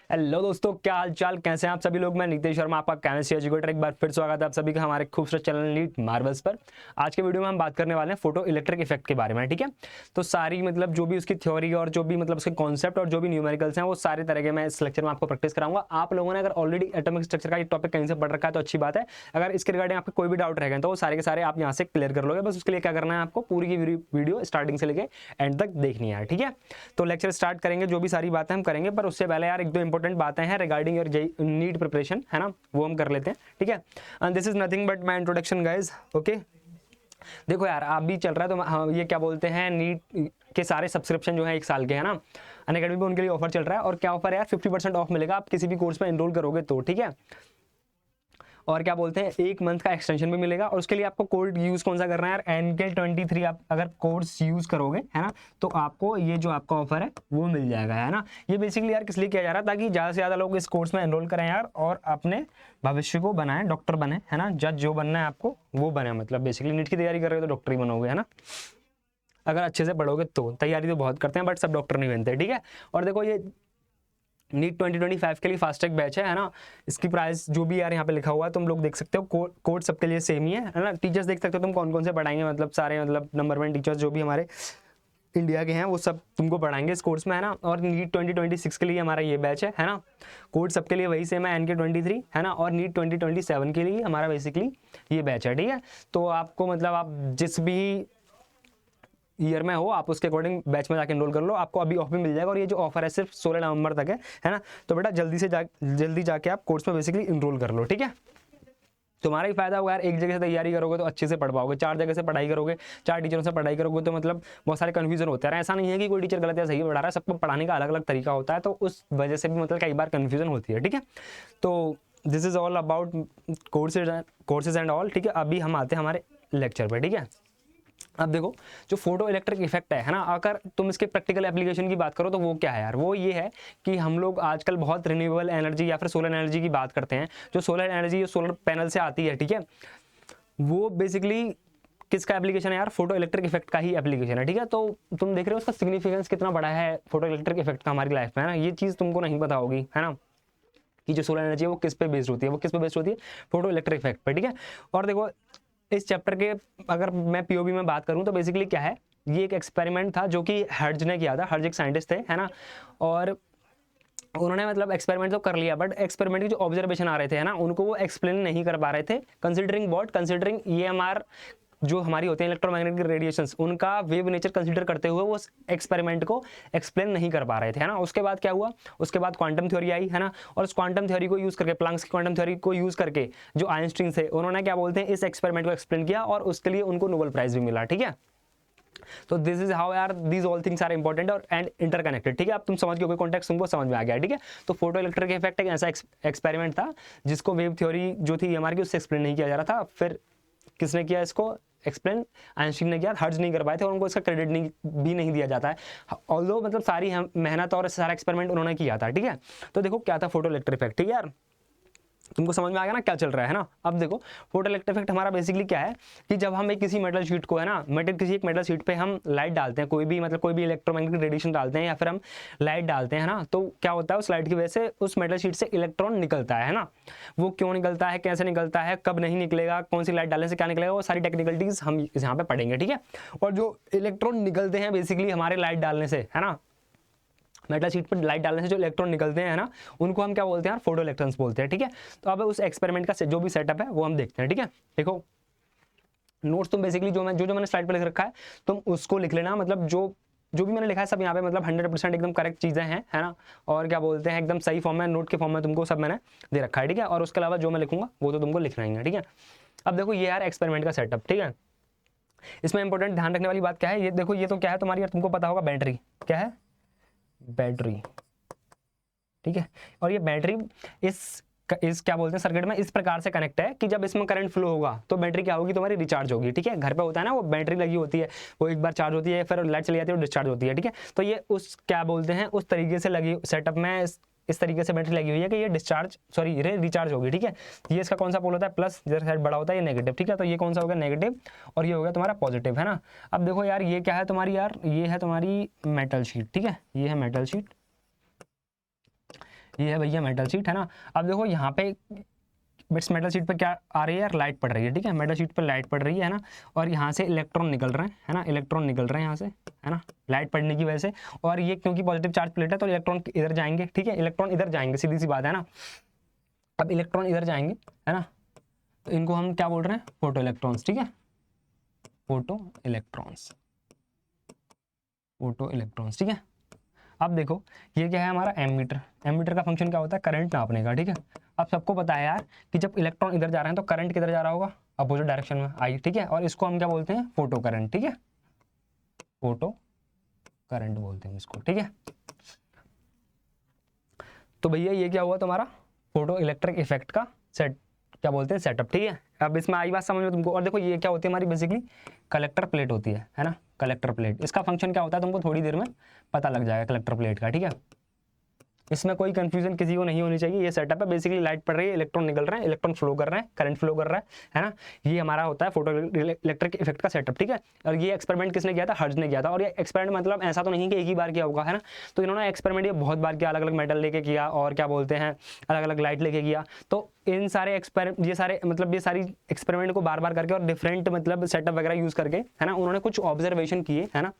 Hello दोस्तों, क्या हाल चाल, कैसे हैं आप सभी लोग। मैं नीतीश शर्मा, आपका केमिस्ट्री एजुकेटर। एक बार फिर स्वागत है आप सभी का हमारे खूबसूरत चैनल नीट मार्वल्स पर। आज के वीडियो में हम बात करने वाले हैं फोटो इलेक्ट्रिक इफेक्ट के बारे में। ठीक है, तो सारी मतलब जो भी उसकी थ्योरी और जो भी मतलब उसके कॉन्सेप्ट और जो भी न्यूमेरिकल्स हैं वो सारे तरह के मैं इस लेक्चर में आपको प्रैक्टिस कराऊंगा। आप लोगों ने अगर ऑलरेडी एटॉमिक स्ट्रक्चर का ये टॉपिक कहीं से पढ़ रखा है तो अच्छी बात है। अगर इसके रिगार्डिंग आपको कोई भी डाउट रहेगा तो वो सारे के सारे आप यहाँ से क्लियर कर लोगे। बस उसके लिए क्या करना है, आपको पूरी की वीडियो स्टार्टिंग से लेके एंड तक देखनी है। ठीक है, तो लेक्चर स्टार्ट करेंगे, जो भी सारी बातें हम करेंगे, पर उससे पहले यार एक दो इंपॉर्टेंट बातें हैं रिगार्डिंग योर नीट प्रिपरेशन, है ना, वो हम कर लेते हैं। ठीक है, and this is nothing but my introduction guys. Okay, देखो यार, आप भी चल रहा है तो हाँ, ये क्या बोलते हैं, नीट के सारे सब्सक्रिप्शन जो है 1 साल के, है ना, अनअकैडमी पे उनके लिए ऑफर चल रहा है। और क्या ऑफर है यार, 50% ऑफ मिलेगा आप किसी भी कोर्स में एनरोल करोगे तो। ठीक है, और क्या बोलते हैं, 1 मंथ का एक्सटेंशन भी मिलेगा। और उसके लिए आपको कोड यूज कौन सा करना है यार, NKL23 आप अगर कोर्स यूज करोगे, है ना, तो आपको ये जो आपका ऑफर है वो मिल जाएगा, है ना। ये बेसिकली यार किस लिए किया जा रहा है, ताकि ज़्यादा से ज़्यादा लोग इस कोर्स में एनरोल करें यार और अपने भविष्य को बनाएं, डॉक्टर बने, है ना, जज जो बनना है आपको वो बने। मतलब बेसिकली नीट की तैयारी कर रहे हो तो डॉक्टर ही बनोगे, है ना, अगर अच्छे से पढ़ोगे तो। तैयारी तो बहुत करते हैं बट सब डॉक्टर नहीं बनते। ठीक है, और देखो ये नीट 2025 के लिए फास्ट ट्रैक बैच है ना। इसकी प्राइस जो भी यार यहाँ पे लिखा हुआ है तुम लोग देख सकते हो, कोड सबके लिए सेम ही है ना। टीचर्स देख सकते हो तुम कौन कौन से पढ़ाएंगे, मतलब सारे मतलब नंबर 1 टीचर्स जो भी हमारे इंडिया के हैं वो सब तुमको पढ़ाएंगे इस कोर्स में, है ना। और नीट 2026 के लिए हमारा ये बैच है ना। कोड सबके लिए वही सेम है, NK23, है ना। और नीट 2027 के लिए हमारा बेसिकली ये बैच है। ठीक है, तो आपको मतलब आप जिस भी ईयर में हो आप उसके अकॉर्डिंग बैच में जाके एनरोल कर लो, आपको अभी ऑफ भी मिल जाएगा। और ये जो ऑफर है सिर्फ 16 नवंबर तक है ना। तो बेटा जल्दी जाके आप कोर्स में बेसिकली एनरोल कर लो। ठीक है, तुम्हारा ही फायदा होगा यार, एक जगह से तैयारी करोगे तो अच्छे से पढ़ पाओगे, 4 जगह से पढ़ाई करोगे, 4 टीचरों से पढ़ाई करोगे तो मतलब बहुत सारे कन्फ्यूजन होते हैं। ऐसा नहीं है कि कोई टीचर गलत या सही पढ़ा रहा है, सबको पढ़ाने का अलग अलग तरीका होता है, तो उस वजह से भी मतलब कई बार कन्फ्यूजन होती है। ठीक है, तो this is all about courses and all. ठीक है, अभी हम आते हैं हमारे लेक्चर पे। ठीक है, अब देखो जो फोटो इलेक्ट्रिक इफेक्ट है ना, अगर तुम इसके प्रैक्टिकल एप्लीकेशन की बात करो तो वो क्या है यार, वो ये है कि हम लोग आजकल बहुत रिन्यूएबल एनर्जी या फिर सोलर एनर्जी की बात करते हैं। जो सोलर एनर्जी सोलर पैनल से आती है, ठीक है, वो बेसिकली किसका एप्लीकेशन है यार, फोटो इलेक्ट्रिक इफेक्ट का ही एप्लीकेशन है। ठीक है, तो तुम देख रहे हो उसका सिग्निफिकेंस कितना बड़ा है फोटो इलेक्ट्रिक इफेक्ट का हमारी लाइफ में, है ना। ये चीज़ तुमको नहीं पता होगी, है ना, कि जो सोलर एनर्जी है वो किस पे बेस्ड होती है, वो किस पे बेस्ड होती है, फोटो इलेक्ट्रिक इफेक्ट पे। ठीक है, और देखो इस चैप्टर के अगर मैं POV में बात करूं तो बेसिकली क्या है, ये एक एक्सपेरिमेंट था जो कि हर्ज ने किया था। हर्ज एक साइंटिस्ट थे, है ना, और उन्होंने मतलब एक्सपेरिमेंट तो कर लिया बट एक्सपेरिमेंट के जो ऑब्जर्वेशन आ रहे थे, है ना, उनको वो एक्सप्लेन नहीं कर पा रहे थे। कंसिडरिंग EMR जो हमारी होती है इलेक्ट्रोमैग्नेटिक रेडिएशंस, उनका वेव नेचर कंसीडर करते हुए वो एक्सपेरिमेंट को एक्सप्लेन नहीं कर पा रहे थे, है ना। उसके बाद क्या हुआ, उसके बाद क्वांटम थ्योरी आई, है ना, और उस क्वांटम थ्योरी को यूज करके, प्लैंक्स की क्वांटम थ्योरी को यूज करके जो आइंस्टीन थे उन्होंने क्या बोलते हैं इस एक्सपेरिमेंट को एक्सप्लेन किया और उसके लिए उनको नोबेल प्राइज भी मिला। ठीक है, तो दिस इज हाउ यार these all things are important और एंड इंटरकनेक्टेड। ठीक है, अब तुम समझ गए, कॉन्टेक्स्ट तुमको समझ में आ गया। ठीक है, तो फोटो इलेक्ट्रिक इफेक्ट एक ऐसा एक्सपेरिमेंट था जिसको वेव थ्योरी जो थी हमारी की उससे एक्सप्लेन नहीं किया जा रहा था। फिर किसने किया इसको एक्सप्लेन, आइंस्टीन ने किया। हर्ज नहीं कर पाए थे और उनको इसका क्रेडिट भी नहीं दिया जाता है, ऑल्दो मतलब सारी मेहनत और सारा एक्सपेरिमेंट उन्होंने किया था। ठीक है, तो देखो क्या था फोटो इलेक्ट्रिक इफेक्ट। ठीक है यार, तुमको समझ में आ गया ना क्या चल रहा है ना। अब देखो फोटो इलेक्ट्रिक इफेक्ट हमारा बेसिकली क्या है कि जब हम एक किसी मेटल शीट को, है ना, किसी एक मेटल शीट पे हम लाइट डालते हैं, कोई भी मतलब कोई भी इलेक्ट्रोमैग्नेटिक रेडिएशन डालते हैं या फिर हम लाइट डालते हैं, है ना, तो क्या होता है उस लाइट की वजह से उस मेटल शीट से इलेक्ट्रॉन निकलता है ना। वो क्यों निकलता है, कैसे निकलता है, कब नहीं निकलेगा, कौन सी लाइट डालने से क्या निकलेगा, वो सारी टेक्निकलिटीज हम यहाँ पे पढ़ेंगे। ठीक है, और जो इलेक्ट्रॉन निकलते हैं बेसिकली हमारे लाइट डालने से, है ना, मेटल शीट पर लाइट डालने से जो इलेक्ट्रॉन निकलते हैं ना, उनको हम क्या बोलते हैं यार, फोटो इलेक्ट्रॉन्स बोलते हैं। ठीक है, तो अब उस एक्सपेरिमेंट का जो भी सेटअप है वो हम देखते हैं। ठीक है, देखो नोट्स तुम बेसिकली जो मैंने स्लाइड पर लिख रखा है तुम उसको लिख लेना, मतलब जो भी मैंने लिखा है सब यहाँ पे मतलब 100% एकदम करेक्ट चीज़ें हैं, है ना, और क्या बोलते हैं एकदम सही फॉर्म में, नोट के फॉर्म में तुमको सब मैंने दे रखा है। ठीक है, और उसके अलावा जो मैं लिखूंगा वो तो तुमको लिखना ही है। ठीक है, अब देखो ये यार एक्सपेरिमेंट का सेटअप। ठीक है, इसमें इंपॉर्टेंट ध्यान रखने वाली बात क्या है, ये देखो ये तो क्या है तुम्हारी यार, तुमको पता होगा बैटरी, क्या है बैटरी। ठीक है, और ये बैटरी इस क्या बोलते हैं सर्किट में इस प्रकार से कनेक्ट है कि जब इसमें करंट फ्लो होगा तो बैटरी क्या होगी तुम्हारी, रिचार्ज होगी। ठीक है, घर पे होता है ना वो बैटरी लगी होती है, वो एक बार चार्ज होती है फिर लाइट चली जाती है वो डिस्चार्ज होती है। ठीक है, तो ये उस क्या बोलते हैं उस तरीके से लगी सेटअप में इस तरीके से बैटरी लगी हुई है कि ये रिचार्ज होगी। ठीक है, ये इसका कौन सा पोल होता है, प्लस, जिधर साइड बड़ा होता है ये नेगेटिव। ठीक है, तो ये कौन सा होगा नेगेटिव और ये हो गया तुम्हारा पॉजिटिव, है ना। अब देखो यार ये क्या है तुम्हारी यार, ये है तुम्हारी मेटल शीट। ठीक है, ये है मेटल शीट, ये है भैया मेटल शीट, है ना। अब देखो यहाँ पे इस मेटल शीट पे क्या आ रही है यार, लाइट पड़ रही है, ठीक है, मेटल शीट पे लाइट पड़ रही है ना, और यहाँ से इलेक्ट्रॉन निकल रहे हैं, है ना, इलेक्ट्रॉन निकल रहे हैं यहाँ से, है ना, लाइट पड़ने की वजह से। और ये क्योंकि पॉजिटिव चार्ज प्लेट है तो इलेक्ट्रॉन इधर जाएंगे, ठीक है, इलेक्ट्रॉन इधर जाएंगे, सीधी सी बात है ना। अब इलेक्ट्रॉन इधर जाएंगे, है ना, तो इनको हम क्या बोल रहे हैं, फोटो इलेक्ट्रॉन्स, ठीक है, फोटो इलेक्ट्रॉन्स, फोटो इलेक्ट्रॉन्स, ठीक है। अब देखो ये क्या है हमारा एमीटर, एमीटर का फंक्शन क्या होता है, करंट नापने का, ठीक है। अब सबको पता है यार कि जब इलेक्ट्रॉन इधर जा रहे हैं तो करंट किधर जा रहा होगा, अपोजिट डायरेक्शन में आई, ठीक है, और इसको हम क्या बोलते हैं, फोटो करंट, ठीक है, फोटो करंट बोलते हैं इसको, ठीक है। तो भैया ये क्या हुआ तुम्हारा फोटो इलेक्ट्रिक इफेक्ट का सेट, क्या बोलते हैं, सेटअप, ठीक है। अब इसमें आई बात समझ में तुमको। और देखो ये क्या होती है हमारी बेसिकली कलेक्टर प्लेट होती है ना, कलेक्टर प्लेट। इसका फंक्शन क्या होता है तुमको थोड़ी देर में पता लग जाएगा कलेक्टर प्लेट का, ठीक है। इसमें कोई कंफ्यूजन किसी को नहीं होनी चाहिए। ये सेटअप है, बेसिकली लाइट पड़ रही है, इलेक्ट्रॉन निकल रहे हैं, इलेक्ट्रॉन फ्लो कर रहे हैं, करंट फ्लो कर रहा है ना। ये हमारा होता है फोटो इलेक्ट्रिक इफेक्ट का सेटअप, ठीक है। और ये एक्सपेरिमेंट किसने किया था, हर्ट्ज ने किया था। और ये एक्सपेरिमेंट मतलब ऐसा तो नहीं कि एक ही बार किया होगा, है ना। तो इन्होंने एक्सपेरिमेंट ये बहुत बार किया, अलग अलग मेटल लेके किया, और क्या बोलते हैं अलग अलग लाइट लेके किया। तो इन सारे ये सारी एक्सपेरिमेंट को बार बार करके और डिफरेंट मतलब सेटअप वगैरह यूज करके, है ना, उन्होंने कुछ ऑब्जर्वेशन किए, है ना।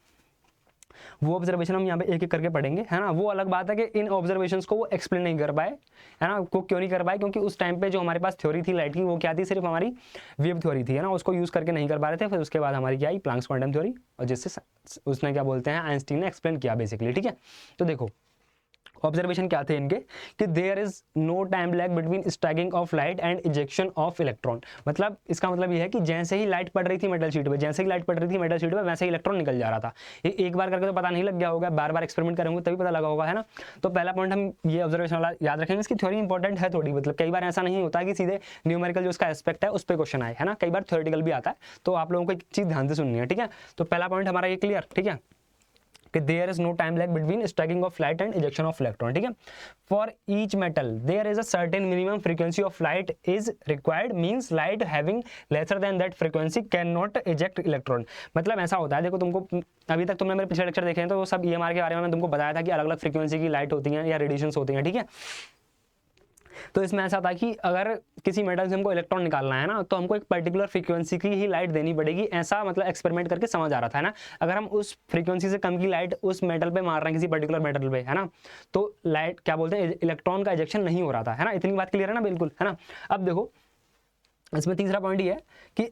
वो ऑब्जर्वेशन हम यहाँ पे एक एक करके पढ़ेंगे, है ना। वो अलग बात है कि इन ऑब्जर्वेशंस को वो एक्सप्लेन नहीं कर पाए, है ना। वो क्यों नहीं कर पाए, क्योंकि उस टाइम पे जो हमारे पास थ्योरी थी लाइट की वो क्या थी, सिर्फ हमारी वेव थ्योरी थी, है ना। उसको यूज करके नहीं कर पा रहे थे। फिर उसके बाद हमारी क्या आई, प्लैंक्स क्वांटम थ्योरी, और जिससे उसने क्या बोलते हैं आइंस्टीन ने एक्सप्लेन किया बेसिकली, ठीक है। तो देखो ऑब्जर्वेशन क्या थे इनके कि there is no time lag between striking of light and ejection of electron. मतलब इसका मतलब ये है कि जैसे ही लाइट पड़ रही थी मेटल शीट पे, जैसे ही लाइट पड़ रही थी मेटल शीट पे, वैसे ही इलेक्ट्रॉन निकल जा रहा था। ये एक बार करके तो पता नहीं लग गया होगा, बार बार एक्सपेरिमेंट करेंगे तभी पता लगा होगा, है ना। तो पहला पॉइंट हम ये ऑब्जर्वेशन वाला याद रखेंगे। इसकी थ्योरी इंपॉर्टेंट है थोड़ी, मतलब कई बार ऐसा नहीं होता कि सीधे न्यूमेरिकल जो उसका एस्पेक्ट है उस पर क्वेश्चन आए, है ना। कई बार थ्योरेटिकल भी आता है, तो आप लोगों को एक चीज ध्यान से सुननी है, ठीक है। तो पहला पॉइंट हमारा ये क्लियर, ठीक है, कि there is no time lag between striking of light and ejection of electron, ठीक है। For each metal there is a certain minimum frequency of light is required, means light having lesser than that frequency can not eject electron. मतलब ऐसा होता है, देखो तुमको अभी तक तुमने मेरे पिछले लेक्चर देखे हैं तो वो सब ईएमआर के बारे में तुमको बताया था कि अलग अलग फ्रीक्वेंसी की लाइट होती हैं या रेडिएशंस होती हैं, ठीक है। तो इसमें ऐसा था कि अगर किसी मेटल से हमको इलेक्ट्रॉन निकालना है ना, तो हमको एक पर्टिकुलर फ्रीक्वेंसी की ही लाइट देनी पड़ेगी, ऐसा मतलब एक्सपेरिमेंट करके समझ आ रहा था ना। अगर हम उस फ्रीक्वेंसी से कम की लाइट उस मेटल पे मार रहे हैं, किसी पर्टिकुलर मेटल पे, है ना, तो लाइट क्या बोलते हैं इलेक्ट्रॉन का इजेक्शन नहीं हो रहा था, है ना। इतनी बात क्लियर है ना, बिल्कुल, है ना। अब देखो इसमें तीसरा पॉइंट ये है कि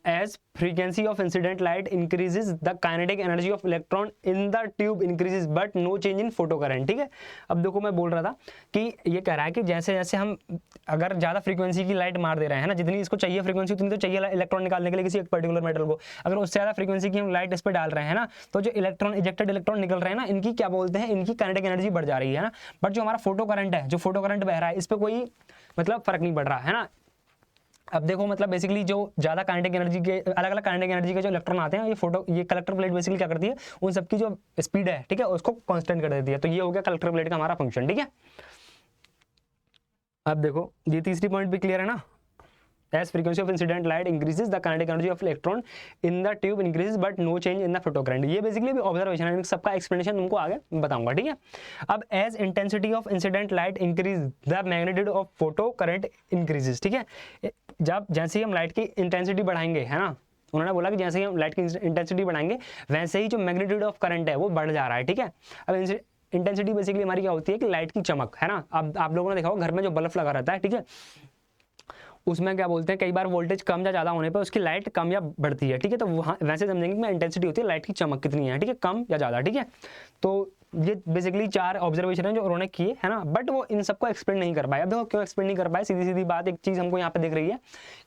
as frequency of incident light increases the kinetic energy of electron in the tube increases but no change in photo current, ठीक है। अब देखो मैं बोल रहा था कि ये कह रहा है कि जैसे जैसे हम अगर ज़्यादा फ्रीक्वेंसी की लाइट मार दे रहे हैं ना, जितनी इसको चाहिए फ्रीक्वेंसी उतनी तो चाहिए इलेक्ट्रॉन निकालने के लिए किसी एक पर्टिकुलर मेटल को, अगर उससे ज़्यादा फ्रीक्वेंसी की हम लाइट इस पर डाल रहे हैं ना, तो जो इजेक्टेड इलेक्ट्रॉन निकल रहे हैं ना, इनकी क्या बोलते हैं, इनकी काइनेटिक एनर्जी बढ़ जा रही है ना। बट जो हमारा फोटो करंट है, जो फोटो करंट बह रहा है, इस पर कोई मतलब फर्क नहीं पड़ रहा है ना। अब देखो मतलब बेसिकली जो ज्यादा काइनेटिक एनर्जी के अलग अलग काइनेटिक एनर्जी के जो इलेक्ट्रॉन आते हैं, ये कलेक्टर प्लेट बेसिकली क्या करती है, उन सबकी जो स्पीड है, ठीक है, उसको कांस्टेंट कर देती है। तो ये हो गया कलेक्टर प्लेट का हमारा फंक्शन, ठीक है। अब देखो ये तीसरी पॉइंट भी क्लियर है ना। As frequency of incident light increases, the kinetic energy of electron in the tube increases, but no change in the photocurrent. ये बेसिकली भी ऑब्जर्वेशन है, सबका एक्सप्लेनेशन तुमको आगे बताऊंगा, ठीक है। अब as intensity of incident light increase, the magnitude of photocurrent increases, ठीक है। जब जैसे ही हम लाइट की इंटेंसिटी बढ़ाएंगे, है ना, उन्होंने बोला कि जैसे ही हम लाइट की इंटेंसिटी बढ़ाएंगे वैसे ही जो मैग्नीट्यूड ऑफ करंट है वो बढ़ जा रहा है, ठीक है। अब इंटेंसिटी बेसिकली हमारी क्या होती है कि लाइट की चमक, है ना। अब आप लोगों ने देखा होगा घर में जो बल्ब लगा रहता है, ठीक है, उसमें क्या बोलते हैं कई बार वोल्टेज कम या ज़्यादा होने पर उसकी लाइट कम या बढ़ती है, ठीक है। तो वहाँ वैसे समझेंगे कि इंटेंसिटी होती है लाइट की चमक कितनी है, ठीक है, कम या ज़्यादा, ठीक है। तो ये बेसिकली 4 ऑब्जर्वेशन है जो उन्होंने किए, है ना। बट वो इन सबको एक्सप्लेन नहीं कर पाए। अब देखो क्यों एक्सप्लेन नहीं कर पाए, सीधी सीधी बात एक चीज़ हमको यहाँ पे दिख रही है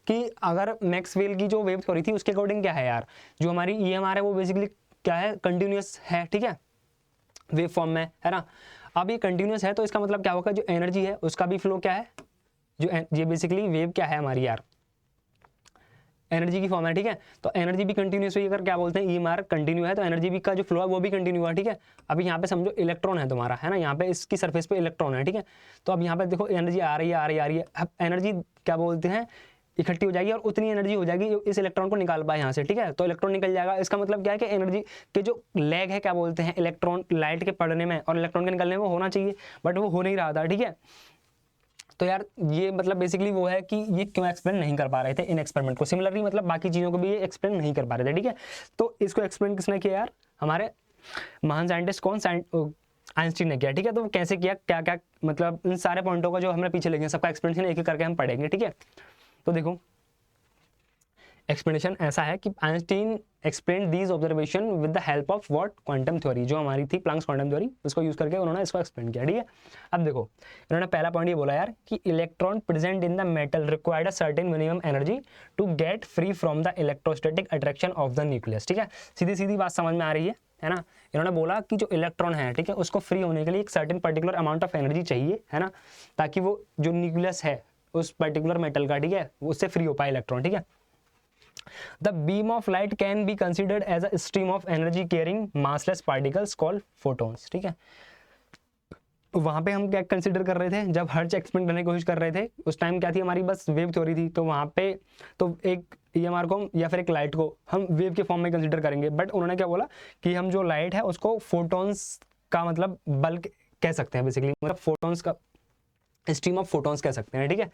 कि अगर मैक्सवेल की जो वेव थ्योरी थी उसके अकॉर्डिंग क्या है यार, जो हमारी ईएमआर है वो बेसिकली क्या है, कंटिन्यूस है, ठीक है, वेव फॉर्म में, है ना। अब ये कंटिन्यूस है तो इसका मतलब क्या होगा, जो एनर्जी है उसका भी फ्लो क्या है, जो ये बेसिकली वेव क्या है हमारी यार, एनर्जी की फॉर्म है, ठीक है। तो एनर्जी भी कंटिन्यूस हुई, अगर क्या बोलते हैं ईएमआर कंटिन्यू है तो एनर्जी भी का जो फ्लो है वो भी कंटिन्यू है, ठीक है। अभी यहाँ पे समझो इलेक्ट्रॉन है तुम्हारा, है ना, यहाँ पे इसकी सरफेस पे इलेक्ट्रॉन है, ठीक है। तो अब यहाँ पे देखो एनर्जी आ रही है, आ रही है, आ रही है। अब एनर्जी क्या बोलते हैं इकट्ठी हो जाएगी और उतनी एनर्जी हो जाएगी जो इस इलेक्ट्रॉन को निकाल पाए यहाँ से, ठीक है। तो इलेक्ट्रॉन निकल जाएगा, इसका मतलब क्या है कि एनर्जी के जो लैग है क्या बोलते हैं इलेक्ट्रॉन लाइट के पढ़ने में और इलेक्ट्रॉन के निकलने में होना चाहिए, बट वो हो नहीं रहा था, ठीक है। तो यार ये मतलब बेसिकली वो है कि ये क्यों एक्सप्लेन नहीं कर पा रहे थे इन एक्सपेरिमेंट को। सिमिलरली मतलब बाकी चीज़ों को भी ये एक्सप्लेन नहीं कर पा रहे थे, ठीक है। तो इसको एक्सप्लेन किसने किया यार, हमारे महान साइंटिस्ट कौन, आइंस्टीन ने किया, ठीक है। तो वो कैसे किया, क्या क्या मतलब इन सारे पॉइंटों का जो हमने पीछे लेंगे सबका एक्सप्लेनेशन एक एक करके हम पढ़ेंगे, ठीक है। तो देखो एक्सप्लेनेशन ऐसा है कि Einstein explain these observation with the help of what, quantum theory, जो हमारी थी प्लैंक्स क्वांटम थ्योरी, उसको यूज करके उन्होंने इसको एक्सप्लेन किया, ठीक है। अब देखो इन्होंने पहला पॉइंट ये बोला यार कि electron present in the metal required a certain minimum energy to get free from the electrostatic attraction of the nucleus, ठीक है। सीधी सीधी बात समझ में आ रही है ना। इन्होंने बोला कि जो इलेक्ट्रॉन है, ठीक है, उसको फ्री होने के लिए एक certain particular amount of energy चाहिए, है ना, ताकि वो जो न्यूक्लियस है उस पर्टिकुलर मेटल का, ठीक है, उससे फ्री हो पाए इलेक्ट्रॉन, ठीक है। The beam of light can be considered as a stream of energy carrying massless particles called photons, ठीक है। वहां पे हम क्या कंसिडर कर रहे थे जब हर्ट्ज एक्सपेरिमेंट करने की कोशिश कर रहे थे, उस टाइम क्या थी हमारी बस वेव थ्योरी थी। तो वहां पे तो एक ईएमआर को या फिर एक लाइट को हम वेव के फॉर्म में कंसिडर करेंगे, बट उन्होंने क्या बोला कि हम जो लाइट है उसको फोटोन्स का मतलब बल्क कह सकते हैं, बेसिकली मतलब फोटोन्स का स्ट्रीम ऑफ फोटोन्स कह सकते हैं, ठीक है।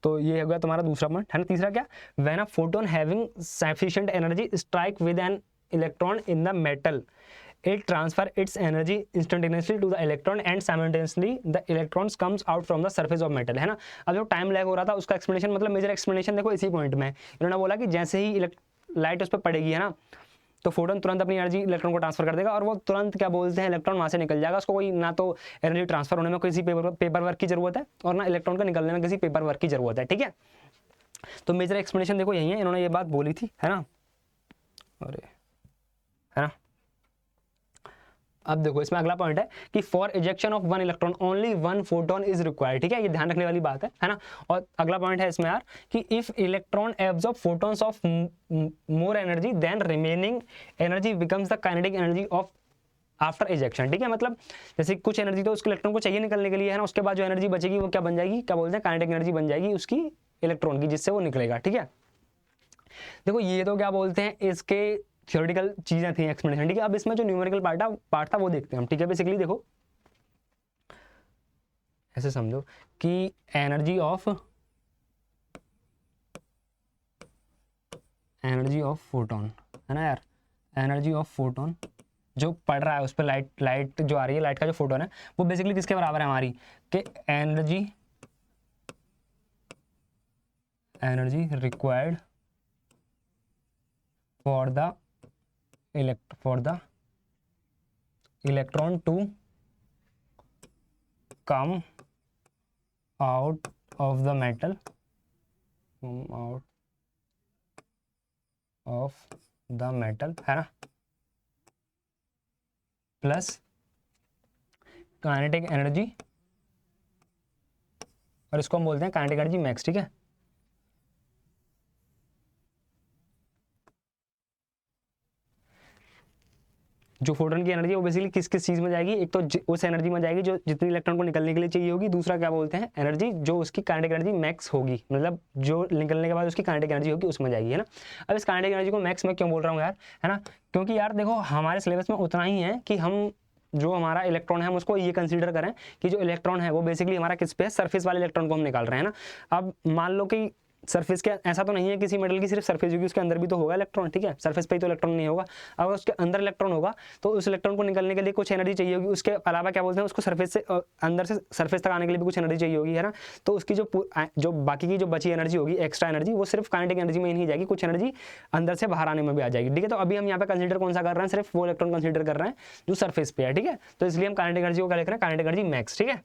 तो ये हो गया तुम्हारा दूसरा पॉइंट, है ना। तीसरा क्या, when a photon having sufficient energy strike with an electron in the metal, it transfer its energy instantaneously to the electron and simultaneously the electrons comes out from the surface of metal, है ना। अब जो time lag हो रहा था उसका explanation मतलब major explanation देखो इसी पॉइंट में इन्होंने बोला कि जैसे ही लाइट उस पर पड़ेगी, है ना, तो फोटोन तुरंत अपनी एनर्जी इलेक्ट्रॉन को ट्रांसफर कर देगा और वो तुरंत क्या बोलते हैं इलेक्ट्रॉन वहाँ से निकल जाएगा। उसको कोई ना तो एनर्जी ट्रांसफर होने में किसी पेपर वर्क की जरूरत है और ना इलेक्ट्रॉन का निकलने में किसी पेपर वर्क की जरूरत है, ठीक है। तो मेजर एक्सप्लेनेशन देखो यही है, इन्होंने ये बात बोली थी, है ना। अरे है ना। अब देखो इसमें अगला पॉइंट है कि for ejection of one electron only one photon is required, ठीक है। ये ध्यान रखने वाली बात है ना। और अगला पॉइंट है इसमें यार कि if electron absorb photons of more energy then remaining energy becomes the kinetic energy of after ejection, ठीक है। मतलब जैसे कुछ एनर्जी तो उसके इलेक्ट्रॉन को चाहिए निकलने के लिए, है ना, उसके बाद जो एनर्जी बचेगी वो क्या बन जाएगी, क्या बोलते हैं काइनेटिक एनर्जी बन जाएगी उसकी इलेक्ट्रॉन की, जिससे वो निकलेगा, ठीक है। देखो ये तो क्या बोलते हैं इसके थ्योरेटिकल चीजें थी एक्सप्लेनेशन, ठीक है। अब इसमें जो न्यूमेरिकल पार्ट था वो देखते हैं हम, ठीक है। बेसिकली देखो ऐसे समझो कि एनर्जी ऑफ फोटोन, है ना यार, एनर्जी ऑफ फोटोन जो पड़ रहा है उस पर लाइट जो आ रही है, लाइट का जो फोटोन है वो बेसिकली किसके बराबर है हमारी, कि energy required for the electron to come out of the metal, है ना, प्लस काइनेटिक एनर्जी, और इसको हम बोलते हैं काइनेटिक एनर्जी मैक्स, ठीक है। जो फोटोन की एनर्जी है वो बेसिकली किस किस चीज़ में जाएगी, एक तो उस एनर्जी में जाएगी जो जितनी इलेक्ट्रॉन को निकलने के लिए चाहिए होगी, दूसरा क्या बोलते हैं एनर्जी जो उसकी काइनेटिक एनर्जी मैक्स होगी, मतलब जो निकलने के बाद उसकी काइनेटिक एनर्जी होगी उसमें जाएगी, है ना। अब इस काइनेटिक एनर्जी को मैक्स में क्यों बोल रहा हूँ यार, है ना, क्योंकि यार देखो हमारे सिलेबस में उतना ही है कि हम जो हमारा इलेक्ट्रॉन है हम उसको ये कंसीडर करें कि जो इलेक्ट्रॉन है वो बेसिकली हमारा किस पे है, सरफेस वाले इलेक्ट्रॉन को हम निकाल रहे हैं ना। अब मान लो कि सरफेस के ऐसा तो नहीं है किसी मेटल की सिर्फ सरफेस होगी, उसके अंदर भी तो होगा इलेक्ट्रॉन, ठीक है। सरफेस पे ही तो इलेक्ट्रॉन नहीं होगा, अगर उसके अंदर इलेक्ट्रॉन होगा तो उस इलेक्ट्रॉन को निकलने के लिए कुछ एनर्जी चाहिए होगी, उसके अलावा क्या बोलते हैं उसको सरफेस से अंदर से सरफेस तक आने के लिए भी कुछ एनर्जी चाहिए होगी, है ना। तो उसकी जो बाकी की जो बची एनर्जी होगी, एक्स्ट्रा एनर्जी, वो सिर्फ काइनेटिक एनर्जी में ही नहीं जाएगी, कुछ एनर्जी अंदर से बाहर आने में भी आ जाएगी, ठीक है। तो अभी हम यहाँ पे कंसीडर कौन सा कर रहे हैं, सिर्फ वो इलेक्ट्रॉन कंसीडर कर रहे हैं जो सरफेस पे है, ठीक है। तो इसलिए हम काइनेटिक एनर्जी को क्या लिख रहे हैं, काइनेटिक एनर्जी मैक्स, ठीक है।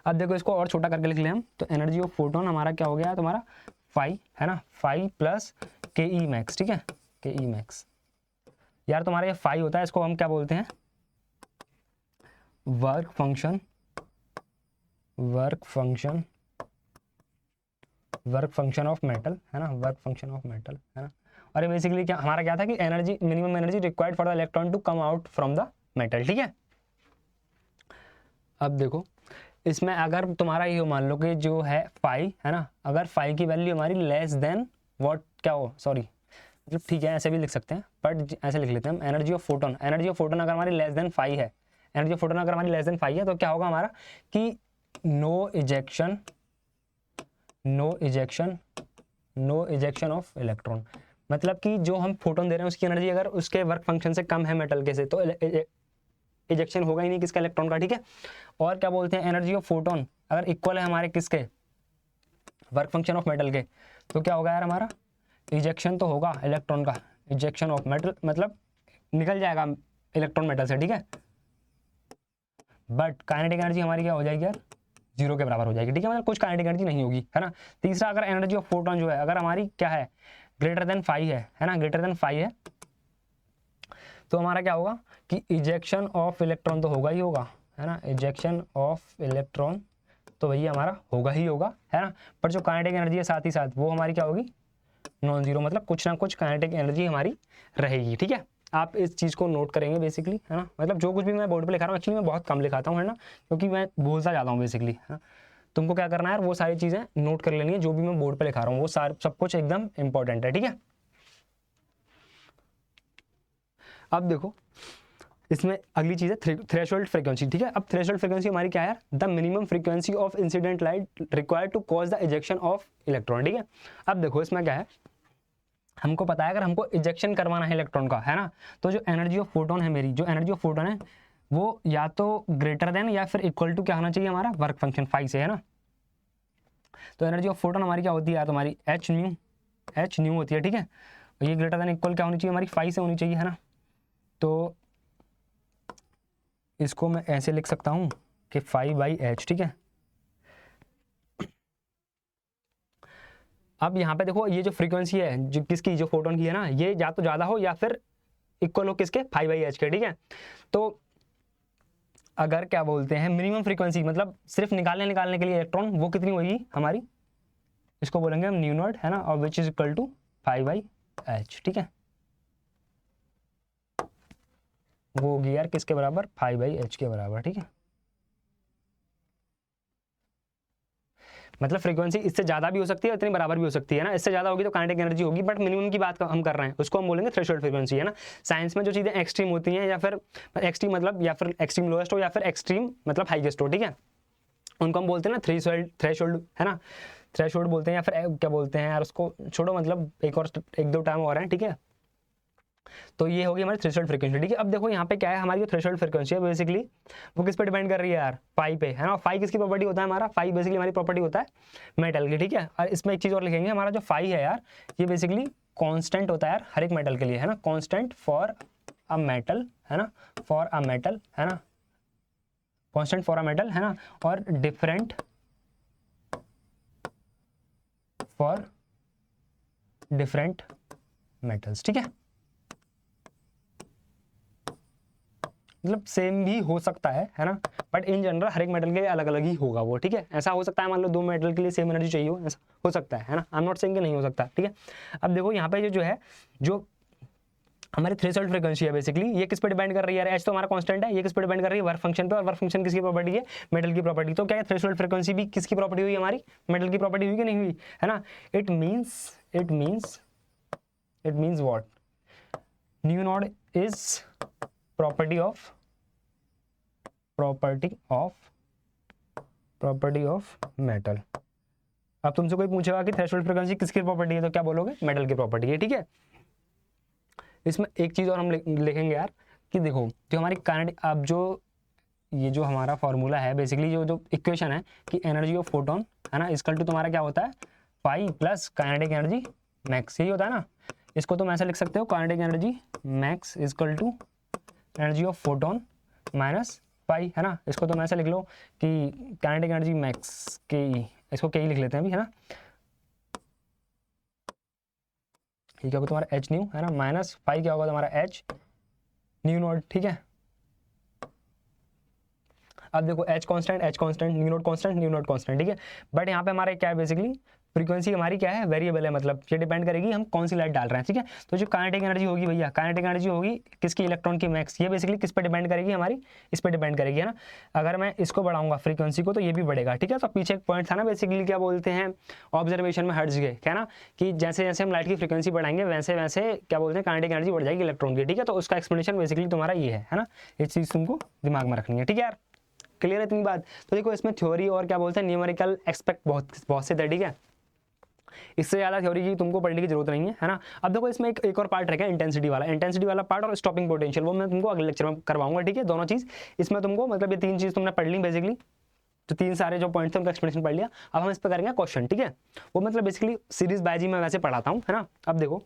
अब देखो इसको और छोटा करके लिख लें हम, तो एनर्जी ऑफ फोटोन हमारा क्या हो गया तुम्हारा फाई, है ना, फाई प्लस के ई मैक्स, ठीक है, के ई मैक्स। यार तुम्हारा ये फाई होता है, इसको हम क्या बोलते हैं वर्क फंक्शन ऑफ मेटल, है ना, वर्क फंक्शन ऑफ मेटल, है ना। और ये बेसिकली क्या हमारा क्या था कि energy minimum energy required for the electron to come out from the metal, ठीक है। अब देखो इसमें अगर तुम्हारा ये मान लो कि जो है फाई है ना, अगर फाई की वैल्यू हमारी लेस देन व्हाट क्या हो, सॉरी मतलब ठीक है ऐसे भी लिख सकते हैं, बट ऐसे लिख लेते हैं हम, energy of photon, energy of photon अगर हमारी लेस देन फाई है, एनर्जी ऑफ फोटोन अगर हमारी लेस देन फाई है तो क्या होगा हमारा कि no ejection, no ejection, no ejection of electron. मतलब कि जो हम फोटोन दे रहे हैं उसकी एनर्जी अगर उसके वर्क फंक्शन से कम है मेटल के से, तो इजेक्शन होगा ही नहीं किसका, इलेक्ट्रॉन का, ठीक है। और क्या बोलते हैं, एनर्जी ऑफ फोटोन अगर इक्वल है हमारे किसके, वर्क फंक्शन ऑफ मेटल के, तो क्या होगा यार हमारा, इजेक्शन तो होगा इलेक्ट्रॉन का, इजेक्शन ऑफ मेटल मतलब निकल जाएगा इलेक्ट्रॉन मेटल से, ठीक है। बट काइनेटिक एनर्जी हमारी क्या हो जाएगी यार, जीरो के बराबर हो जाएगी, ठीक है, मतलब कुछ काइनेटिक एनर्जी नहीं होगी, है ना। तीसरा, अगर एनर्जी ऑफ फोटोन जो है अगर हमारी क्या है, ग्रेटर देन 5 है ना, ग्रेटर देन 5 है, तो हमारा क्या होगा कि इजेक्शन ऑफ इलेक्ट्रॉन तो होगा ही होगा, है ना, इजेक्शन ऑफ इलेक्ट्रॉन तो भैया हमारा होगा ही होगा, है ना। पर जो काइनेटिक एनर्जी है साथ ही साथ वो हमारी क्या होगी, नॉन जीरो, मतलब कुछ ना कुछ काइनेटिक एनर्जी हमारी रहेगी, ठीक है। आप इस चीज़ को नोट करेंगे बेसिकली, है ना, मतलब जो कुछ भी मैं बोर्ड पे लिखा रहा हूँ एक्चुअली मैं बहुत कम लिखाता हूँ, है ना, क्योंकि मैं भूलता जाता हूँ बेसिकली, है ना। तुमको क्या करना है यार, वो सारी चीज़ें नोट कर लेनी है, जो भी मैं बोर्ड पे लिखा रहा हूँ वो सब कुछ एकदम इंपॉर्टेंट है, ठीक है। अब देखो इसमें अगली चीज़ है थ्रेशोल्ड फ्रीक्वेंसी, ठीक है। अब थ्रेशोल्ड फ्रीक्वेंसी हमारी क्या है, the minimum frequency of incident light required to cause the ejection of electron, ठीक है। अब देखो इसमें क्या है, हमको पता है अगर हमको इजेक्शन करवाना है इलेक्ट्रॉन का, है ना, तो जो एनर्जी ऑफ फोटोन है मेरी, जो एनर्जी ऑफ फोटोन है वो या तो ग्रेटर देन या फिर इक्वल टू क्या होना चाहिए हमारा, वर्क फंक्शन 5 से, है ना। तो एनर्जी ऑफ फोटोन हमारी क्या होती है यार, तुम्हारी एच न्यू होती है, ठीक है। और ये ग्रेटर देन इक्वल क्या होनी चाहिए हमारी, 5 से होनी चाहिए, है ना। तो इसको मैं ऐसे लिख सकता हूँ कि 5/h, ठीक है। अब यहाँ पे देखो ये जो फ्रीक्वेंसी है जो किसकी, जो फोटोन की है ना, ये या तो ज़्यादा हो या फिर इक्वल हो किसके, 5/h के, ठीक है। तो अगर क्या बोलते हैं मिनिमम फ्रीक्वेंसी मतलब सिर्फ निकालने के लिए इलेक्ट्रॉन, वो कितनी होगी हमारी, इसको बोलेंगे हम न्यू नॉट, है ना, और which is equal to 5/h, ठीक है। वो होगी यार किसके बराबर, 5/h के बराबर, ठीक है। मतलब फ्रीक्वेंसी इससे ज़्यादा भी हो सकती है, इतनी बराबर भी हो सकती है ना, इससे ज़्यादा होगी तो काइनेटिक एनर्जी होगी, बट मिनिमम की बात हम कर रहे हैं, उसको हम बोलेंगे थ्रेशोल्ड फ्रीक्वेंसी, है ना। साइंस में जो चीज़ें एक्सट्रीम होती हैं या फिर एक्सट्रीम मतलब या फिर एक्सट्रीम लोएस्ट हो या फिर एक्सट्रीम मतलब हाईएस्ट हो, ठीक है, उनको हम बोलते हैं ना थ्रेशोल्ड, है ना, थ्रेशोल्ड बोलते हैं, या फिर क्या बोलते हैं यार उसको छोड़ो, मतलब एक दो टर्म और हैं, ठीक है। तो ये होगी हमारी थ्रेशोल्ड फ्रीक्वेंसी, ठीक है। अब देखो यहाँ पे क्या है, हमारी जो थ्रेशोल्ड फ्रीक्वेंसी है बेसिकली वो किस पे डिपेंड कर रही है यार, फाई पे, है ना। फाई किसकी प्रॉपर्टी होता है हमारा, फाई बेसिकली हमारी प्रॉपर्टी होता है मेटल की, ठीक है। और इसमें एक चीज़ और लिखेंगे, हमारा जो फाई है यार ये बेसिकली कॉन्स्टेंट होता है यार हर एक मेटल के लिए, है ना, कॉन्स्टेंट फॉर अ मेटल, है ना, फॉर अ मेटल, है ना, कॉन्स्टेंट फॉर अ मेटल, है ना, और डिफरेंट फॉर डिफरेंट मेटल्स, ठीक है। मतलब सेम भी हो सकता है ना, बट इन जनरल हर एक मेटल के लिए अलग अलग ही होगा वो, ठीक है। ऐसा हो सकता है मान लो दो मेटल के लिए सेम एनर्जी चाहिए हो, ऐसा हो सकता है ना, आई एम नॉट सेइंग कि नहीं हो सकता, ठीक है। अब देखो यहाँ पे जो है जो हमारी थ्रेशोल्ड फ्रीक्वेंसी है बेसिकली ये किस पे डिपेंड कर रही है, एच तो हमारा कांस्टेंट है, ये किस पे डिपेंड कर रही है, वर्क फंक्शन पे, और वर्क फंक्शन किसकी प्रॉपर्टी है, मेटल की प्रॉपर्टी। तो क्या है थ्रेशोल्ड फ्रीक्वेंसी भी किसकी प्रॉपर्टी हुई हमारी, मेटल की प्रॉपर्टी हुई कि नहीं हुई, है ना। It means what, new not is property of metal. अब तुमसे कोई पूछेगा कि थ्रेशोल्ड फ्रीक्वेंसी किसकी प्रॉपर्टी है, तो क्या बोलोगे, मेटल की प्रॉपर्टी है, ठीक है। इसमें एक चीज़ और हम लिखेंगे यार कि देखो जो हमारी काइनेटिक, अब जो ये जो हमारा फॉर्मूला है बेसिकली जो इक्वेशन है कि एनर्जी ऑफ फोटोन, है ना, इक्वल टू तुम्हारा क्या होता है, phi plus kinetic energy max, यही होता है ना। इसको तुम ऐसे लिख सकते हो, kinetic energy max equal to energy of photon minus pi, है ना। इसको तुम ऐसे लिख लो कि काइनेटिक एनर्जी मैक्स के, इसको के ही लिख लेते हैं अभी, है ना, ये क्या होगा तुम्हारा एच न्यू, है ना, माइनस पाई क्या होगा तुम्हारा एच न्यू नॉट, ठीक है। अब देखो H constant new not constant, ठीक है। बट यहाँ पे हमारा क्या है बेसिकली फ्रीक्वेंसी हमारी क्या है, वेरिएबल है, मतलब ये डिपेंड करेगी हम कौन सी लाइट डाल रहे हैं, ठीक है। तो जो काइनेटिक एनर्जी होगी भैया, काइनेटिक एनर्जी होगी किसकी, इलेक्ट्रॉन की मैक्स, ये बेसिकली किस पे डिपेंड करेगी हमारी, इस पे डिपेंड करेगी, है ना। अगर मैं इसको बढ़ाऊंगा फ्रीक्वेंसी को तो ये भी बढ़ेगा, ठीक है। तो पीछे एक पॉइंट था ना बेसिकली, क्या बोलते हैं ऑब्जर्वेशन में हर्ट्ज के, क्या ना, कि जैसे जैसे हम लाइट की फ्रीक्वेंसी बढ़ाएंगे वैसे वैसे क्या बोलते हैं काइनेटिक एनर्जी बढ़ जाएगी इलेक्ट्रॉन की, ठीक है। तो उसका एक्सप्लेनेशन बेसिकली तुम्हारा ये है ना, ये चीज़ तुमको दिमाग में रखनी है, ठीक है यार, क्लियर है इतनी बात। तो देखो इसमें थ्योरी और क्या बोलते हैं न्यूमेरिकल एक्सपेक्ट बहुत से थे, ठीक है। इससे ज़्यादा थ्योरी की तुमको पढ़ने की जरूरत नहीं है ना। अब देखो इसमें एक और पार्ट रहेगा इंटेंसिटी वाला पार्ट और स्टॉपिंग पोटेंशियल, वो मैं तुमको अगले लेक्चर में करवाऊंगा, ठीक है। दोनों चीज़ इसमें तुमको, मतलब ये तीन चीज़ तुमने पढ़ ली बेसिकली, तो तीन सारे जो पॉइंट्स हैं उनका एक्सप्लेनेशन पढ़ लिया। अब हम इस पर करेंगे क्वेश्चन, ठीक है। वो मतलब बेसिकली सीरीज बायजी में वैसे पढ़ाता हूँ, है ना। अब देखो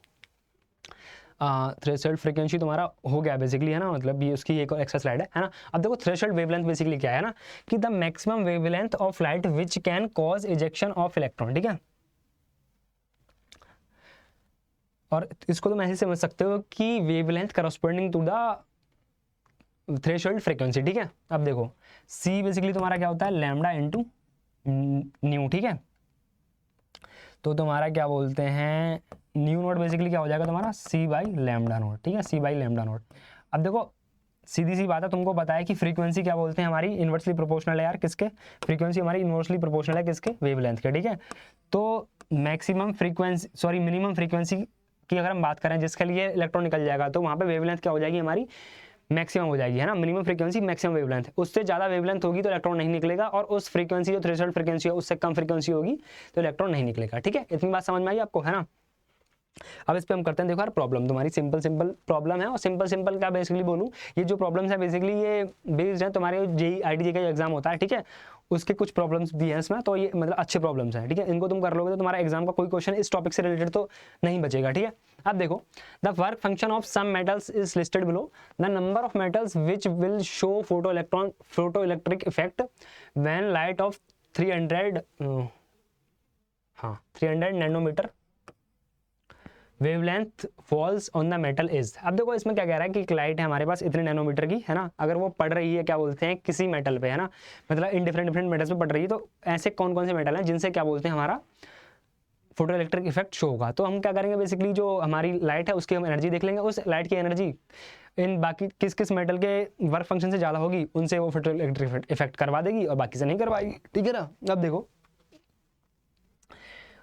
थ्रेशोल्ड फ्रीक्वेंसी तुम्हारा हो गया बेसिकली, है ना, मतलब ये उसकी एक और एक्स्ट्रा स्लाइड है ना। अब देखो थ्रेशोल्ड वेवलेंथ बेसिकली क्या है ना, कि the maximum wavelength of light which can cause ejection of electron, ठीक है। और इसको तुम ऐसे समझ सकते हो कि wavelength corresponding to the threshold frequency, ठीक है। अब देखो सी बेसिकली तुम्हारा क्या होता है, लैम्डा इनटू न्यू, ठीक है। तो तुम्हारा क्या बोलते हैं न्यू नोट बेसिकली क्या हो जाएगा तुम्हारा सी बाई लैम्डा नोट, ठीक है, सी बाई लैम्डा नोट। अब देखो सीधी सी बात है, तुमको पता है कि फ्रीक्वेंसी क्या बोलते हैं हमारी इन्वर्सली प्रोपोर्शनल है यार, किसके, फ्रीक्वेंसी हमारी इन्वर्सली प्रोपोर्शनल है किसके, वेवलेंथ के, ठीक है। तो maximum frequency sorry minimum frequency की अगर हम बात करें जिसके लिए इलेक्ट्रॉन निकल जाएगा, तो वहाँ पे वेवलेंथ क्या हो जाएगी हमारी, मैक्सिमम हो जाएगी, है ना। मिनिमम फ्रीक्वेंसी मैक्सिमम वेवलेंथ, उससे ज़्यादा वेवलेंथ होगी तो इलेक्ट्रॉन नहीं निकलेगा, और उस फ्रीक्वेंसी जो थ्रेशोल्ड फ्रीक्वेंसी है उससे कम फ्रीक्वेंसी होगी तो इलेक्ट्रॉन नहीं निकलेगा, ठीक है। इतनी बात समझ में आई आपको, है ना। अब इस पे हम करते हैं, देखो यार प्रॉब्लम तुम्हारी सिंपल प्रॉब्लम है, और सिंपल क्या बेसिकली बोलूँ, ये जो प्रॉब्लम्स है बेसिकली ये बेस्ड है तुम्हारे जेई IIT का एग्जाम होता है, ठीक है, उसके कुछ प्रॉब्लम्स भी हैं इसमें, तो ये मतलब अच्छे प्रॉब्लम्स हैं, ठीक है। इनको तुम कर लोगे तो तुम्हारा एग्जाम का कोई क्वेश्चन इस टॉपिक से रिलेटेड तो नहीं बचेगा, ठीक है। अब देखो the work function of some metals is listed below, the number of metals which will show photo electric effect when light of 300 nanometre wavelength falls on the metal is. अब देखो इसमें क्या कह रहा है कि एक लाइट है हमारे पास इतने नैनोमीटर की, है ना, अगर वो पड़ रही है क्या बोलते हैं किसी मेटल पे, है ना, मतलब इन डिफरेंट मेटल्स पे पड़ रही है, तो ऐसे कौन कौन से मेटल हैं जिनसे क्या बोलते हैं हमारा फोटो इलेक्ट्रिक इफेक्ट शो होगा। तो हम क्या करेंगे बेसिकली जो हमारी लाइट है उसकी हम एनर्जी देख लेंगे, उस लाइट की एनर्जी इन बाकी किस किस मेटल के वर्क फंक्शन से ज़्यादा होगी उनसे वो फोटो इलेक्ट्रिक इफेक्ट करवा देगी और बाकी से नहीं करवाएगी, ठीक है ना। अब देखो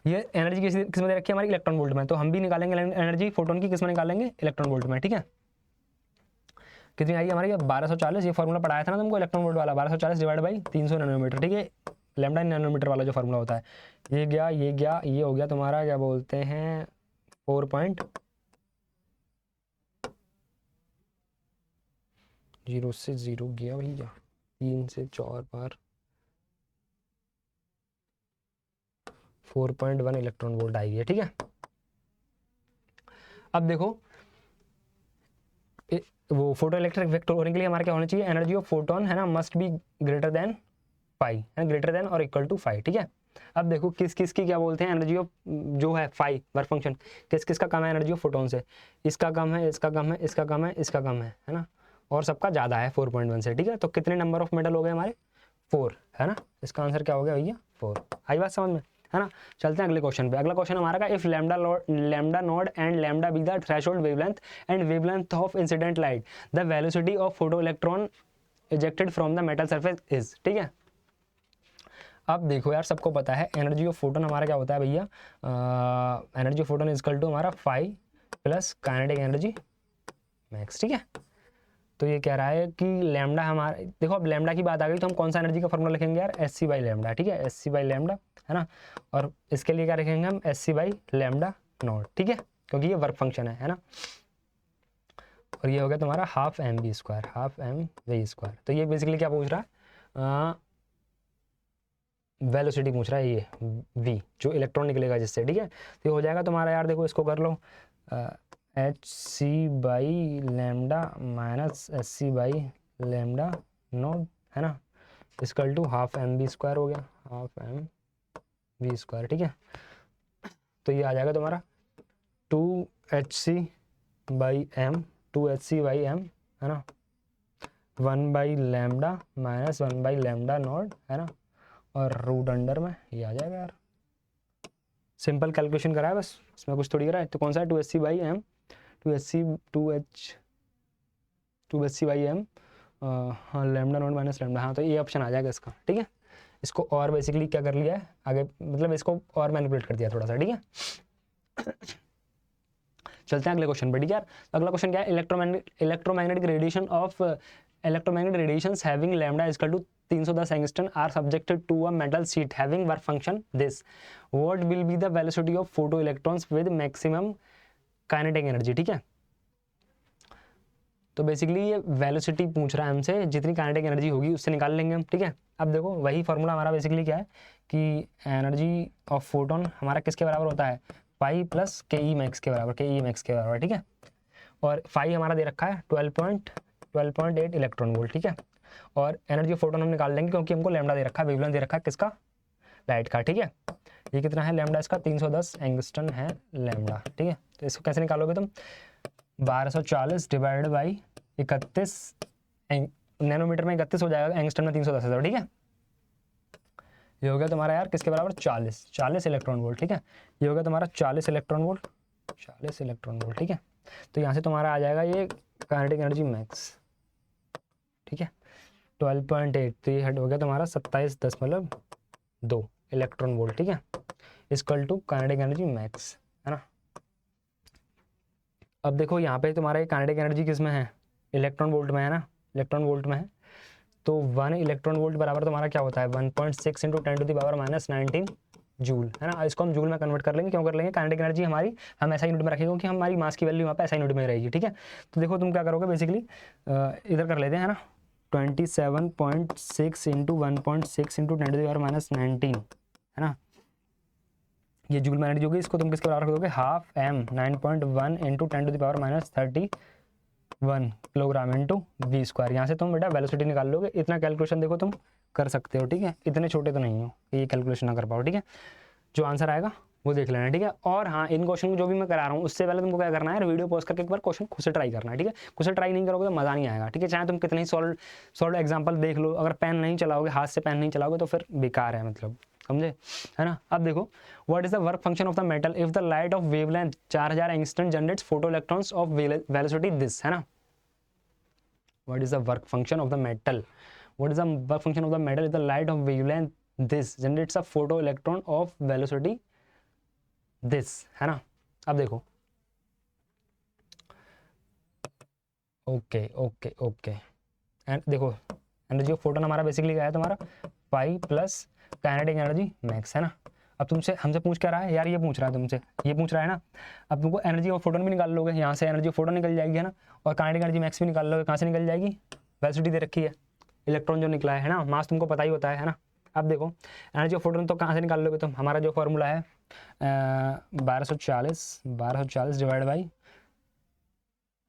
ये एनर्जी किस में दे रखी है हमारी, इलेक्ट्रॉन वोल्ट में, तो हम भी निकालेंगे एनर्जी फोटोन की किस में निकालेंगे, इलेक्ट्रॉन वोल्ट में, ठीक है। कितनी आई हमारी 1240, ये फॉर्मूला पढ़ाया था ना तुमको इलेक्ट्रॉन वोल्ट वाला, 1240 डिवाइड बाई 300 नैनोमीटर, ठीक है, लैम्डा नैनोमीटर वाला जो फॉर्मूला होता है। ये गया ये हो गया तुम्हारा क्या बोलते हैं 4.0 से 0 गया भैया, 3 से 4 बार 4.1 इलेक्ट्रॉन वोल्ट आई है, ठीक है। अब देखो वो फोटो इलेक्ट्रिक इफेक्ट होने के लिए हमारा क्या होना चाहिए, एनर्जी ऑफ फोटोन, है ना, मस्ट बी ग्रेटर देन 5, है ग्रेटर देन और इक्वल टू 5, ठीक है। अब देखो किस किस की क्या बोलते हैं एनर्जी ऑफ जो है 5 वर्क फंक्शन, किस किस का कम है एनर्जी ऑफ फोटोन से, इसका कम है, इसका कम है, इसका कम है, इसका कम है ना, और सबका ज़्यादा है 4.1 से, ठीक है। तो कितने नंबर ऑफ मेटल हो गए हमारे 4, है ना, इसका आंसर क्या हो गया भैया 4। आई बात समझ में, है ना। चलते हैं अगले क्वेश्चन पे। अगला क्वेश्चन हमारा का if lambda node and lambda be the threshold wavelength and wavelength of incident light the velocity of photo electron ejected from the metal surface is, ठीक है। अब देखो यार सबको पता है एनर्जी ऑफ फोटोन हमारा क्या होता है भैया, energy of photon is equal to हमारा 5 प्लस काइनेटिक एनर्जी मैक्स, ठीक है। तो ये कह रहा है कि लैम्डा हमारा, देखो अब लैम्डा की बात आ गई तो हम कौन सा एनर्जी का फॉर्मूला लिखेंगे यार, SC बाई लैम्डा, ठीक है, SC बाई लैम्डा, है ना। और इसके लिए क्या लिखेंगे हम SC बाई लैम्डा नॉट, ठीक है, क्योंकि ये वर्क फंक्शन है ना। और ये हो गया तुम्हारा हाफ mv स्क्वायर। तो ये बेसिकली क्या पूछ रहा है, वेलोसिटी पूछ रहा है ये v जो इलेक्ट्रॉन निकलेगा जिससे, ठीक है। तो ये हो जाएगा तुम्हारा यार, देखो इसको कर लो HC by lambda minus SC by lambda naught, है ना, equal to half mv square हो गया, हाफ mv स्क्वायर, ठीक है। तो ये आ जाएगा तुम्हारा 2HC by m, 2HC by m, है ना, 1 by lambda minus 1 by lambda naught, है ना, और रूट अंडर में ये आ जाएगा यार सिंपल कैलकुलेशन करा है बस, इसमें कुछ थोड़ी करा है। तो कौन सा है 2SC/m, 2SC/m, हाँ लैम्डा नॉट माइनस लैम्डा, हाँ तो ये ऑप्शन आ जाएगा इसका, ठीक है। इसको और बेसिकली क्या कर लिया है आगे, मतलब इसको और मैनिपुलेट कर दिया थोड़ा सा, ठीक है। चलते हैं अगले क्वेश्चन पर, ठीक है यार। अगला क्वेश्चन क्या है, electromagnetic radiations having lambda is equal to 310 angstrom are subjected to a metal sheet having work function this, what will be the velocity of photo electrons with maximum kinetic energy, ठीक है। तो basically ये velocity पूछ रहा है हमसे, जितनी kinetic energy होगी उससे निकाल लेंगे हम, ठीक है। अब देखो वही फॉर्मूला हमारा बेसिकली क्या है कि एनर्जी ऑफ फोटोन हमारा किसके बराबर होता है, पाई प्लस के ई मैक्स के बराबर, के ई मैक्स के बराबर, ठीक है। और फाई हमारा दे रखा है 12.8 इलेक्ट्रॉन वोल्ट, ठीक है। और एनर्जी ऑफ फोटोन हम निकाल लेंगे क्योंकि हमको लैम्डा दे रखा है, वेवलेंथ दे रखा है किसका, लाइट का, ठीक है। ये कितना है लैम्डा इसका, 310 एंगस्ट्रॉन है लैम्डा, ठीक है। तो इसको कैसे निकालोगे तुम, 1240 डिवाइडेड बाई 31, नैनोमीटर में 31 हो जाएगा, एंगस्ट्रॉन में 310 है, ठीक है। ये हो गया तुम्हारा यार किसके बराबर, 40 इलेक्ट्रॉन वोल्ट, ठीक है। ये हो गया तुम्हारा 40 इलेक्ट्रॉन वोल्ट, ठीक है। तो यहाँ से तुम्हारा आ जाएगा ये काइनेटिक एनर्जी मैक्स, ठीक है, 12.8, तो ये हेड हो गया तुम्हारा 27.2 इलेक्ट्रॉन वोल्ट, ठीक है, equal to kinetic energy max, है ना। अब देखो यहाँ पे तुम्हारा ये काइनेटिक एनर्जी किस में है, इलेक्ट्रॉन वोल्ट में है ना, इलेक्ट्रॉन वोल्ट में है। तो 1 इलेक्ट्रॉन वोल्ट बराबर तुम्हारा क्या होता है, 1.6 × 10⁻⁻19 जूल, है ना। इसको हम जूल में कन्वर्ट कर लेंगे, क्यों कर लेंगे, काइनेटिक एनर्जी हमारी हम ऐसा यूनिट में रखेंगे क्योंकि हमारी मास की वैल्यू वहाँ पे ऐसा यूनिट में रहेगी, ठीक है। तो देखो तुम क्या करोगे बेसिकली, इधर कर लेते हैं, है ना, 27.6 × 1.6 × 10⁻⁻19, है ना। ये जूल में एनर्जी होगी, इसको तुम किसके बराबर रखोगे, half m 9.1 × 10⁻31 kilogram into v square. यहाँ से तुम बेटा वेलोसिटी निकाल लोगे। इतना कैलकुलेशन देखो तुम कर सकते हो, ठीक है, इतने छोटे तो नहीं हो कि ये कैलकुलेशन ना कर पाओ, ठीक है। जो आंसर आएगा वो देख लेना, ठीक है। और हाँ, इन क्वेश्चन जो भी मैं करा रहा हूँ उससे पहले तुमको क्या करना है, वीडियो पॉज करके एक बार क्वेश्चन खुद से ट्राई करना है, ठीक है। खुद से ट्राई नहीं करोगे तो मज़ा नहीं आएगा, ठीक है। चाहे तुम कितने ही सॉल्व एग्जाम्पल देख लो, अगर पेन नहीं चलाओगे, हाथ से पेन नहीं चलाओगे तो फिर बेकार है, मतलब समझे, है ना। अब देखो, what is the work function of the metal if the light of wavelength 4000 angstrom generates photo electrons of velocity this, है ना। What is the work function of the metal, what is the work function of the metal if the light of wavelength this generates a photo electron of velocity this, है ना। अब देखो, okay and देखो energy of photon हमारा basically क्या है तुम्हारा, pi plus kinetic energy max, है ना। अब तुमसे हमसे पूछ क्या रहा है यार, ये पूछ रहा है तुमसे, ये पूछ रहा है ना। अब तुमको एनर्जी ऑफ फोटोन भी निकाल लोगे, यहाँ से एनर्जी ऑफ फोटोन निकल जाएगी, है ना। और काइनेटिक एनर्जी मैक्स भी निकाल लोगे, कहाँ से निकल जाएगी, वेलोसिटी दे रखी है, इलेक्ट्रॉन जो निकला है ना, मास तुमको पता ही होता है ना। अब देखो एनर्जी ऑफ फोटोन तो कहाँ से निकाल लोगे तुम, हमारा जो फॉर्मूला है 1240 divide by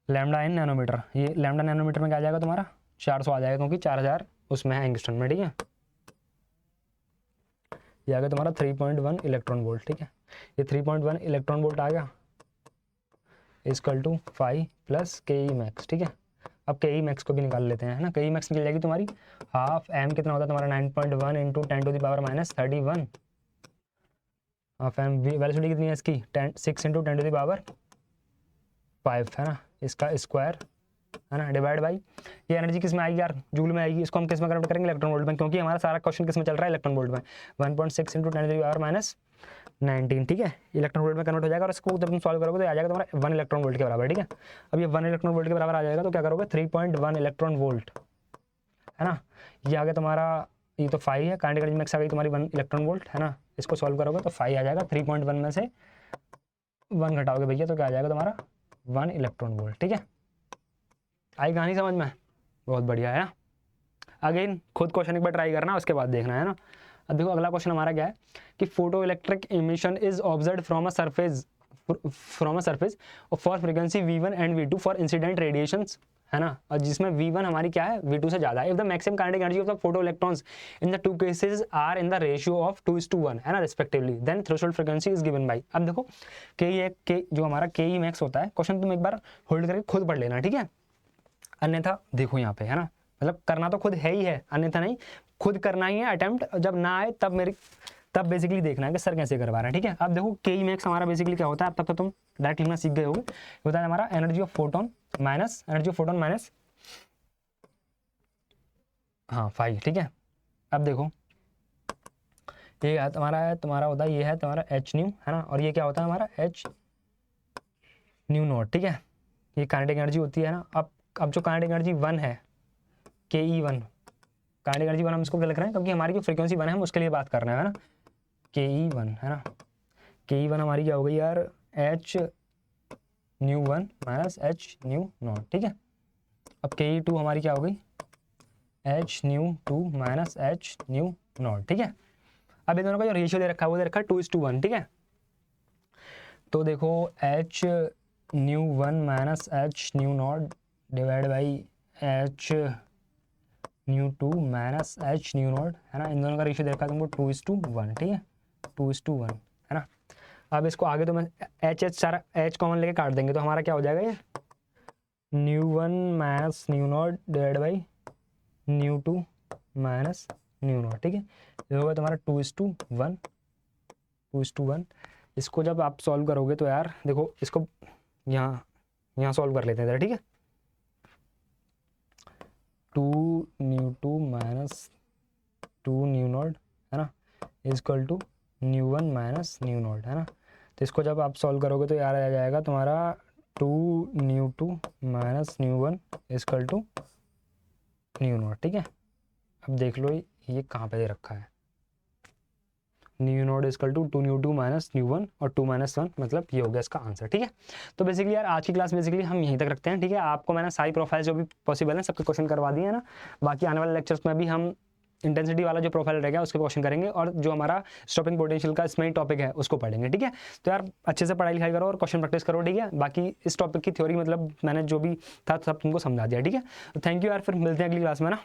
lambda in nanometre. ये लैम्डा नैनोमीटर में क्या आ जाएगा तुम्हारा, 400 आ जाएगा, क्योंकि 4000 उसमें है एंगस्ट्रॉन में, ठीक है। ये आ गया तुम्हारा 3.1 इलेक्ट्रॉन वोल्ट, ठीक है। ये 3.1 इलेक्ट्रॉन वोल्ट आ गया, इक्वल टू 5 प्लस के ई मैक्स, ठीक है। अब के ई मैक्स को भी निकाल लेते हैं, है ना। के ई मैक्स निकल जाएगी तुम्हारी, हाफ एम कितना होता है तुम्हारा, 9.1 × 10⁻⁻31, हाफ एम वेलोसिटी कितनी है इसकी, 6 × 10⁵, है ना, इसका स्क्वायर, है ना, डिवाइड बाई, ये एनर्जी किस में आएगी यार, जूल में आएगी। इसको हम किस में कन्वर्ट करेंगे, इलेक्ट्रॉन वोल्ट में, क्योंकि हमारा सारा क्वेश्चन किस में चल रहा है, इलेक्ट्रॉन वोल्ट में। 1.6 × 10⁻⁻19, ठीक है, इलेक्ट्रॉन वोल्ट में कन्वर्ट हो जाएगा। और इसको जब तुम सॉल्व करोगे तो आ जाएगा तुम्हारा 1 इलेक्ट्रॉन वोल्ट के बराबर, ठीक है। अब ये 1 इलेक्ट्रॉन वोल्ट के बराबर आ जाएगा तो क्या करोगे, 3.1 इलेक्ट्रॉन वोल्ट, है ना। ये आ गया तुम्हारा, ये तो 5 है, काइनेटिक एनर्जी मैक्स आ गई तुम्हारी 1 इलेक्ट्रॉन वोल्ट, है ना। इसको सॉल्व करोगे तो 5 आ जाएगा, 3.1 में से 1 घटाओगे भैया तो क्या आ जाएगा तुम्हारा 1 इलेक्ट्रॉन वोल्ट, ठीक है। आई कहानी समझ में, बहुत बढ़िया है ना। अगेन खुद क्वेश्चन एक बार ट्राई करना, उसके बाद देखना, है ना। अब देखो अगला क्वेश्चन हमारा क्या है कि photo electric emission is observed from a surface for frequency V1 and V2 for incident radiations, है ना। और जिसमें V1 हमारी क्या है, V2 से ज्यादा है। If the maximum kinetic energy of the photo electrons in the two cases are in the ratio of 2:1, है ना, respectively, then threshold frequency is given by. अब देखो के जो हमारा के ई मैक्स होता है, क्वेश्चन तुम एक बार होल्ड करके खुद पढ़ लेना, ठीक है। अन्यथा देखो यहाँ पे, है ना, मतलब करना तो खुद है ही है, अन्यथा नहीं, खुद करना ही है अटेम्प्ट। जब ना आए तब तब बेसिकली देखना है कि सर कैसे करवा रहे हैं, ठीक है। अब देखो के ई मैक्स हमारा बेसिकली क्या होता है, अब तक तो तुम डायरेक्ट लिखना सीख गए होगे। होता है हमारा एनर्जी ऑफ फोटोन माइनस हाँ 5, ठीक है। अब देखो ये तुम्हारा होता है, ये है तुम्हारा एच न्यू, है ना, और ये क्या होता है हमारा एच न्यू नॉट, ठीक है। ये काइनेटिक एनर्जी होती है ना। अब जो काइनेटिक एनर्जी 1 है, के ई 1, काइनेटिक एनर्जी 1 हम इसको क्या लिख रहे हैं, क्योंकि हमारी जो फ्रीक्वेंसी 1 है हम उसके लिए बात कर रहे हैं, है ना। के ई 1, है ना, के ई 1 हमारी क्या हो गई यार, H new 1 minus H new naught, ठीक है। अब के ई 2 हमारी क्या हो गई, H new 2 minus H new naught, ठीक है। अब इन दोनों का जो रेशियो दे रखा है वो दे रखा है 2:1, ठीक है। तो देखो H new 1 minus H new not divide by H new 2 minus H new naught, है ना। इन दोनों का रेशियो दे रखा है तुमको 2:1, ठीक है, 2:1, है ना। अब इसको आगे तो मैं एच सारा एच कॉमन लेके काट देंगे तो हमारा क्या हो जाएगा, ये new 1 minus nu not divide by new 2 minus nu naught, ठीक है। ये होगा तुम्हारा 2:1। इसको जब आप सॉल्व करोगे तो यार देखो, इसको यहाँ सॉल्व कर लेते हैं, ठीक है। 2 न्यू 2 माइनस 2 न्यू नॉट, है ना, equal to nu 1 minus nu naught, है ना। तो इसको जब आप सॉल्व करोगे तो यार आ जाएगा तुम्हारा 2 nu 2 minus nu 1 equal to nu naught, ठीक है। अब देख लो ये कहाँ पे दे रखा है, nu naught equal to 2 nu 2 minus nu 1 और 2 माइनस 1, मतलब ये हो गया इसका आंसर, ठीक है। तो बेसिकली यार आज की क्लास बेसिकली हम यहीं तक रखते हैं, ठीक है। आपको मैंने सारी प्रोफाइल जो भी पॉसिबल है सबके क्वेश्चन करवा दिए हैं ना। बाकी आने वाले लेक्चर्स में भी हम इंटेंसिटी वाला जो प्रोफाइल रहेगा उसके क्वेश्चन करेंगे, और जो हमारा स्टॉपिंग पोटेंशियल का इसमें ही टॉपिक है उसको पढ़ेंगे, ठीक है। तो यार अच्छे से पढ़ाई लिखाई करो और क्वेश्चन प्रैक्टिस करो, ठीक है। बाकी इस टॉपिक की थ्योरी मतलब मैंने जो भी था सब तुमको समझा दिया, ठीक है। तो थैंक यू यार, फिर मिलते हैं अगली क्लास में ना।